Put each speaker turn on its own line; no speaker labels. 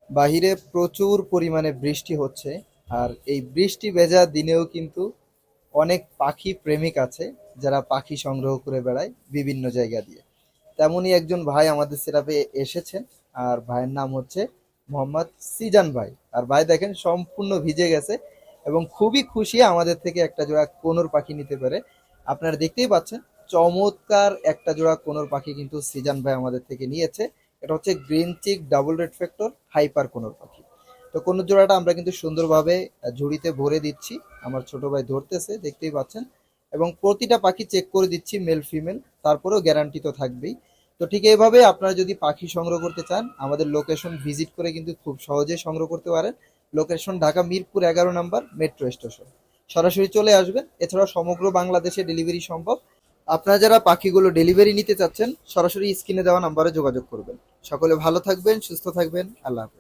বাহিরে প্রচুর পরিমাণে বৃষ্টি হচ্ছে। আর এই বৃষ্টি ভেজা দিনেও কিন্তু অনেক পাখি প্রেমিক আছে যারা পাখি সংগ্রহ করে বেড়ায় বিভিন্ন জায়গা দিয়ে। তেমনই একজন ভাই আমাদের সেটাপে এসেছেন। আর ভাইয়ের নাম হচ্ছে মোহাম্মদ সিজান ভাই। আর ভাই দেখেন সম্পূর্ণ ভিজে গেছে এবং খুবই খুশি আমাদের থেকে একটা জোড়া কোনোর পাখি নিতে পারে। আপনারা দেখতেই পাচ্ছেন চমৎকার একটা জোড়া কোনোর পাখি কিন্তু সিজান ভাই আমাদের থেকে নিয়েছে। এটা হচ্ছে green cheek double red factor hyper conure পাখি। তো কোনোর জোড়াটা আমরা কিন্তু সুন্দরভাবে ঝুড়িতে ভরে দিচ্ছি। আমার ছোট ভাই ধরতেছে, দেখতেই পাচ্ছেন। এবং প্রতিটা পাখি চেক করে দিচ্ছি মেল ফিমেল, তারপরেও গ্যারান্টি তো থাকবেই। তো ঠিক এইভাবে আপনারা যদি পাখি সংগ্রহ করতে চান আমাদের লোকেশন ভিজিট করে কিন্তু খুব সহজে সংগ্রহ করতে পারেন। লোকেশন ঢাকা মিরপুর 11 নম্বর মেট্রো স্টেশন। সরাসরি চলে আসবেন, এছাড়াও সমগ্র বাংলাদেশে ডেলিভারি সম্ভব। আপনারা যারা পাখিগুলো ডেলিভারি নিতে চাচ্ছেন সরাসরি স্ক্রিনে দেওয়া নাম্বারে যোগাযোগ করবেন। সকলে ভালো থাকবেন, সুস্থ থাকবেন, আল্লাহ হাফেজ।